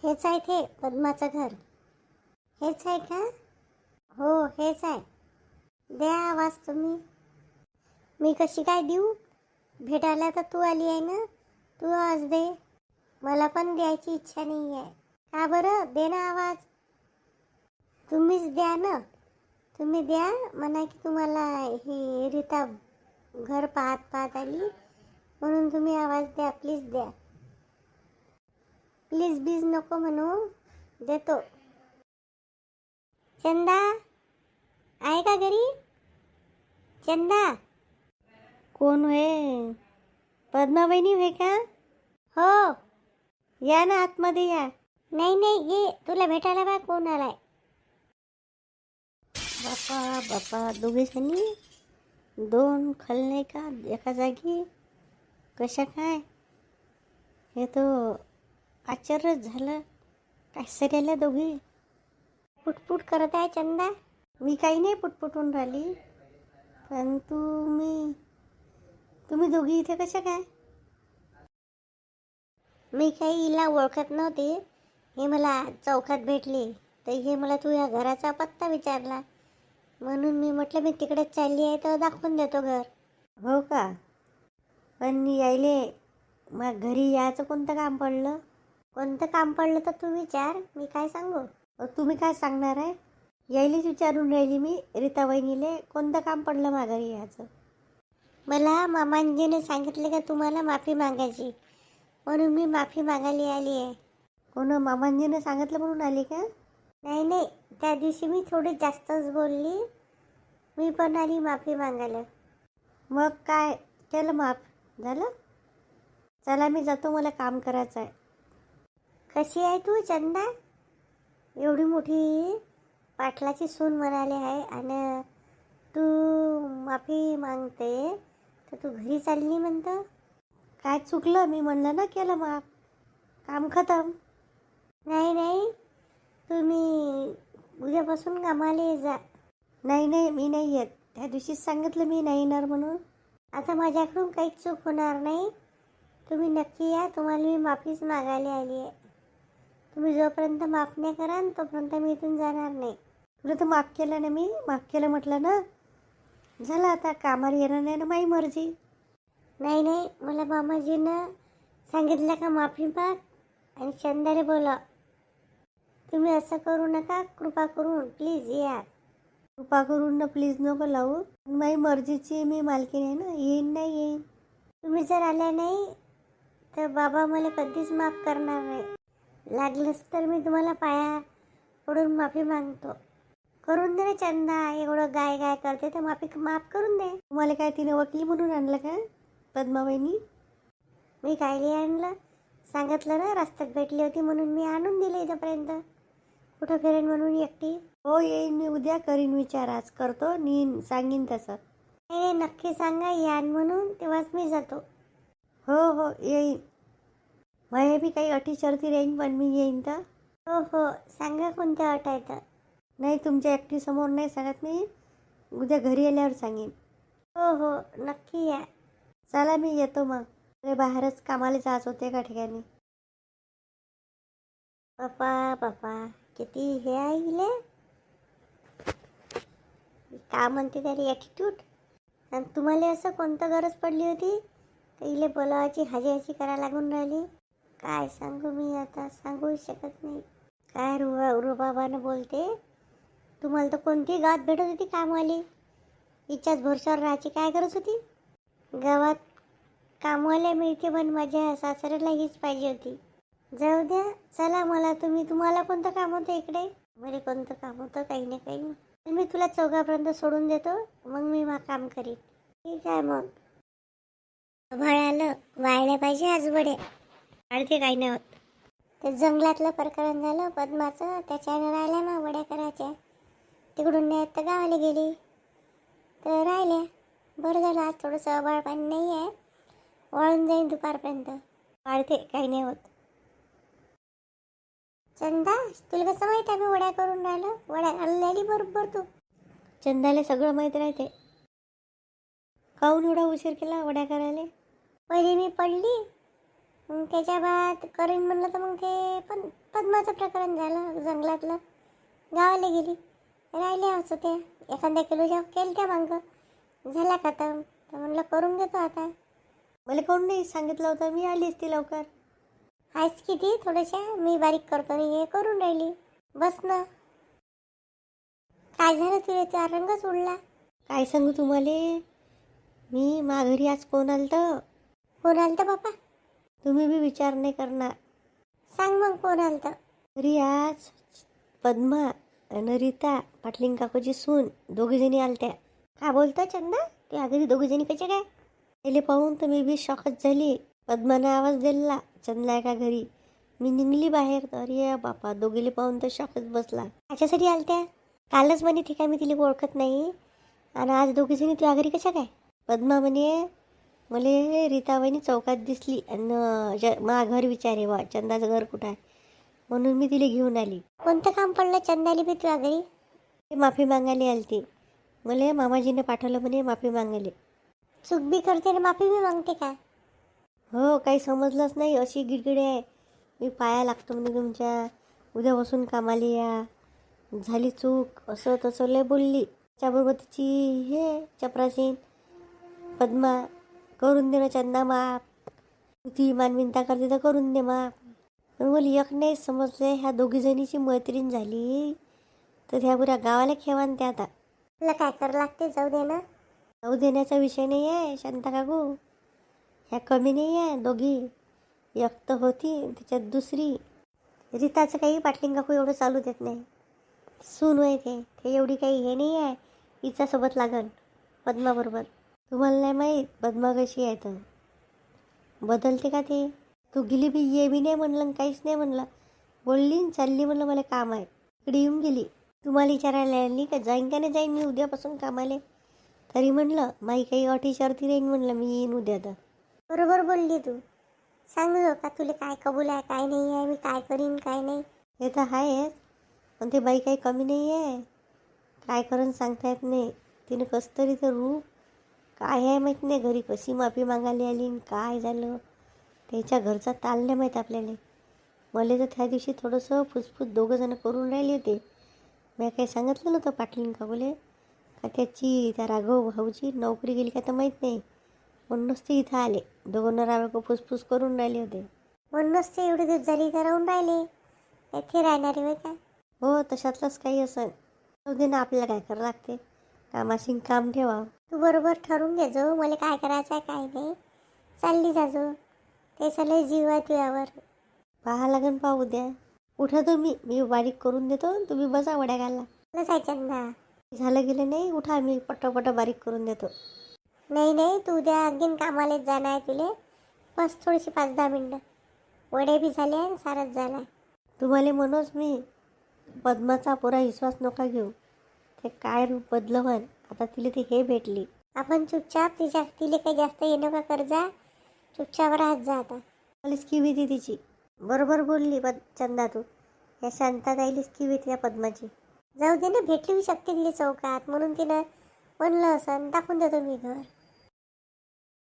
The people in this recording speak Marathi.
हेच आहे ते पद्माचं घर. हेच आहे का? हो हेच आहे. द्या आवाज तुम्ही. मी कशी काय देऊ? भेटायला तर तू आली आहे ना, तू आवाज दे. मला पण द्यायची इच्छा नाही आहे. का बरं? दे ना आवाज. तुम्हीच द्या ना. तुम्ही द्या म्हणा की तुम्हाला ही रीता घर पाहत पाहत आली म्हणून तुम्ही आवाज द्या. प्लीज द्या. प्लीज बीज नको म्हणू, देतो. चंदा आहे का घरी? चंदा. कोण होय? पद्मा वहिनी होय का? हो. या ना आतमध्ये या. नाही नाही ये, तुला भेटायला बा कोण आलाय. बापा बापा, दोघे जणी दोन खल नाही का एका जागी? कशा काय? हे तो आश्चर्यच झालं. काय सगळ्याला दोघी पुटपुट करत आहे चंदा. मी काही नाही पुटपुटून राहिली, पण तुम्ही दोघी इथे कशा काय? मी काही हिला ओळखत नव्हते. हे मला चौकात भेटली तर हे मला तुझ्या घराचा पत्ता विचारला म्हणून मी म्हटलं मी तिकडेच चालली आहे तर दाखवून देतो घर. हो का? पण यायले मग घरी यायचं कोणतं काम पडलं? कोणतं काम पडलं तर तू विचार, मी काय सांगू? तुम्ही काय सांगणार आहे? यायलेच विचारून राहिली मी रीता वहिनीले, कोणतं काम पडलं माझ्या घरी यायचं? मला मामांजीने सांगितले का तुम्हाला माफी मागायची, म्हणून मी माफी मागायला आली आहे. कोण मामांजीने सांगितलं म्हणून आली का? नाही नाही, त्या दिवशी मी थोडी जास्तच बोलली. मी पण आली माफी मागायला. मग काय केलं? माफ झालं? चला मी जातो, मला काम करायचं आहे. कशी आहे तू चंदा? एवढी मोठी पाटलाची सून म्हणाले आहे आणि तू माफी मागते तर तू घरी चालली म्हणतं. काय चुकलं? मी म्हणलं ना केलं माफ, काम खतम. नाही नाही, तुम्ही उद्यापासून कामाला जा. नाही नाही, मी नाही येत. त्या दिवशीच सांगितलं मी नाही येणार म्हणून. आता माझ्याकडून काहीच चूक होणार नाही. तुम्ही नक्की या, तुम्हाला मी माफीच मागायला आली आहे. तुम्ही जोपर्यंत माफ नाही कराल तोपर्यंत मी इथून जाणार नाही. तुला तर माफ केलं ना, मी माफ केलं म्हटलं ना. झालं आता, कामाला येणार नाही ना, माझी मर्जी. नाही नाही, मला मामाजीनं सांगितलं का माफी माग आणि चंदाले बोला. तुम्ही असं करू नका, कृपा करून प्लीज या. कृपा करून ना प्लीज नको लावू. माझी मर्जीची मी मालकीण आहे ना, येईन नाही येईन. तुम्ही जर आल्या नाही तर बाबा मला कधीच माफ करणार नाही. लागलंच तर मी तुम्हाला पाया पडून माफी मागतो. करून दे रे चंदा, एवढं गाय गाय करते तर माफ करून दे. तुम्हाला काय तिने वकील म्हणून आणलं का पद्मा वहिनी? मी कायले आणलं? सांगितलं ना रस्त्यात भेटली होती म्हणून मी आणून दिलं इथंपर्यंत. कुठं फिरेन म्हणून एकटी? हो येईन मी, उद्या करीन विचार, आज करतो नीन सांगीन तसं. हे नक्की सांगा यान म्हणून, तेव्हाच मी जातो. हो हो येईन. माझ्या बी काही अटी शर्ती राहीन पण मी येईन तर. हो हो सांगा कोणत्या अट आहे तर. नाही तुमच्या एकटीसमोर नाही सांगत मी, उद्या घरी आल्यावर सांगेन. हो हो नक्की या. चला मी येतो मग. बाहेरच कामाला जायचं होते एका ठिकाणी. बापा बापा, किती हे आहे का म्हणते तरी ॲटिट्यूड. आणि तुम्हाला असं कोणतं गरज पडली होती तर इले बोलावाची हजी करायला लागून राहिली? काय सांगू मी आता, सांगू शकत नाही. काय रुबाबानं बोलते. तुम्हाला तर कोणती गावात भेटत होती कामवाली? हिच्याच भरशावर राहायची काय गरज होती? गावात कामवाल्या मिळते पण माझ्या सासऱ्याला हीच पाहिजे होती. जाऊ द्या, चला. तुम्हाला कोणतं काम होतं इकडे? मला कोणतं काम होतं? काही ना काही. मी तुला चौघापर्यंत सोडून देतो, मग मी काम करीन. ठीक आहे मग. आलं वाळल्या पाहिजे आज वड्या. वाळते काही नाही होत. ते जंगलातलं प्रकरण झालं पद्माचं, त्याच्यानं राहिल्या ना वड्या करायच्या. तिकडून नाही तर गावाला गेली तर राहिल्या. बरं झालं आज थोडंसं आभाळ पाणी नाही आहे, वाळून जाईन दुपारपर्यंत. वाळते काही नाही होत. चंदा तुला कसं माहीत आहे मी वड्या करून राहिलो? वड्या घाललेली बरोबर तू. चंदाला सगळं माहीत राहते. काहून एवढा उशीर केला वड्या करायला? पहिले मी पडली मग त्याच्या बाद करीन म्हणलं तर मग ते पण पद्माचं प्रकरण झालं जंगलातलं. गावाला गेली, राहिल्या असं ते एखाद्या किलोच्या केलं त्या मागं झाला खतम. तर म्हणलं करून घेतो आता. मला कोण नाही सांगितलं होतं, मी आली असती लवकर. आहेस किती थोड्याशा मी बारीक करतो आणि हे करून राहिली. बस ना. काय झालं तुला, तुझा रंगच उडला. काय सांगू तुम्हाला, मी माघारी आज कोण आलतं. कोण आलतं बापा. तुम्ही बी विचार नाही करणार. सांग मग कोण आलतं. तरी आज पद्मा आणि रीता पाटलिंग काकूची सून दोघीजणी आलत्या. का बोलता चंदा, त्या घरी दोघीजणी कशा काय. पहिले पाहून तर मी बी शॉकच झाली. पद्माने आवाज दिला चंदा का घरी. मी निघली बाहेर तर अरे बापा, दोघीले पाहून तर शॉकच बसला. त्याच्यासाठी आलत्या. कालच म्हणे ठीक आहे मी तिला ओळखत नाही, आणि आज दोघीजणी तुझ्या घरी कशा काय. पद्मा म्हणे मला रीताबाईनी चौकात दिसली आणि मा घर विचारे वा चंदाचं घर कुठं आहे, म्हणून मी तिला घेऊन आली. कोणतं काम पडलं चंदाली बी तुझ्या घरी. ते माफी मागायला आलती. मला मामाजीने पाठवलं म्हणे माफी मागायला. चूक बी करते आणि माफी बी मागते का. हो, काही समजलंच नाही, अशी गिडगिडी आहे. मी पाया लागतो म्हणजे तुमच्या, उद्यापासून कामाला या. झाली चूक असं तसं लय बोलली. त्याबरोबर तिची हे चपरासीन पद्मा, करून दे ना चंदा माफ, ती मानविनता करते तर करून दे माफ. पण मला एक नाही समजले, ह्या दोघीजणीची मैत्रीण झाली तर ह्या पुऱ्या गावाला खेवान त्या. आता तुला काय करावं लागते, जाऊ दे ना. जाऊ देण्याचा विषय नाही आहे शांता काकू, ह्या कमी नाही आहे दोघी. एक तर होती त्याच्यात दुसरी. रीताचं काही पाटलिंग काकू एवढं चालू देत नाही. सून आहे ते एवढी काही हे नाही आहे. हिच्यासोबत लागल पद्माबरोबर. तुम्हाला नाही माहीत पद्मा कशी आहे तर बदलते का ते. तू गेली बी ये बी नाही म्हणलं, काहीच नाही म्हणलं. बोलली चालली म्हणलं मला काम आहे, इकडे येऊन गेली. तुम्हाला विचारायला आली का जाईन का नाही जाईन मी उद्यापासून कामाले. तरी म्हणलं माई काही अटी शर्ती राहीन म्हणलं, मी येईन उद्या. तर बरोबर बोलली तू. सांगू का तुला काय कबूल आहे काय नाही आहे, मी काय करीन काय नाही. हे तर आहेच, पण ते बाई काही कमी नाही आहे. काय करून सांगता येत नाही. तिने कसं तरी तर रूप काय आहे माहीत नाही. घरी कशी माफी मागायला आली काय झालं त्याच्या घरचा ताल नाही माहीत आपल्याला. मला तर त्या दिवशी थोडंसं फुसफुस दोघंजणं करून राहिले होते. मी काही सांगितलं नव्हतं पाटलीन का बोले का त्याची त्या राघव भाऊची नोकरी गेली का तर माहीत नाही, म्हणूनच ते इथं आले. दोघं राघव फुसफुस करून राहिले होते, म्हणूनच ते एवढी दिवस झाली इथं राहून राहिले. इथे राहणारे होय का. हो, तशातलंच काही असं. दे ना, आपल्याला काय करावं लागते, कामाशी काम ठेवा. तू बरोबर ठरवून घ्यायचो मला काय करायचं आहे काय नाही. चालली जाजो, ते सगळे जीव आहे तुझ्यावर. पाहा लागेल पाहू द्या. उठा तुम्ही, मी बारीक करून देतो, तुम्ही बसा वड्या घालला चंदा. झालं गेलं नाही, उठा मी पट्ट बारीक करून देतो. नाही नाही, तू उद्या अगदी कामालाच जाणार आहे तुले. बस थोडीशी 5-10 मिनटं. वडे बी झाले आणि सारच झाला. तुम्हाला म्हणूनच मी पद्माचा पुरा विश्वास नका घेऊ. ते काय रूप बदलवन. आता तिला ती हे भेटली. आपण चुपचाप तिला काही जास्त ये नका कर जा, चुपचाप राहत जा. आता मलाच की भीती तिची. बरोबर बोलली चंदा तू. या शांताताईलीच की भीती या पद्माची. जाऊ दे ना, भेटली शकते तिला चौकात म्हणून तिनं म्हणलं असं टाकून देतो मी घर.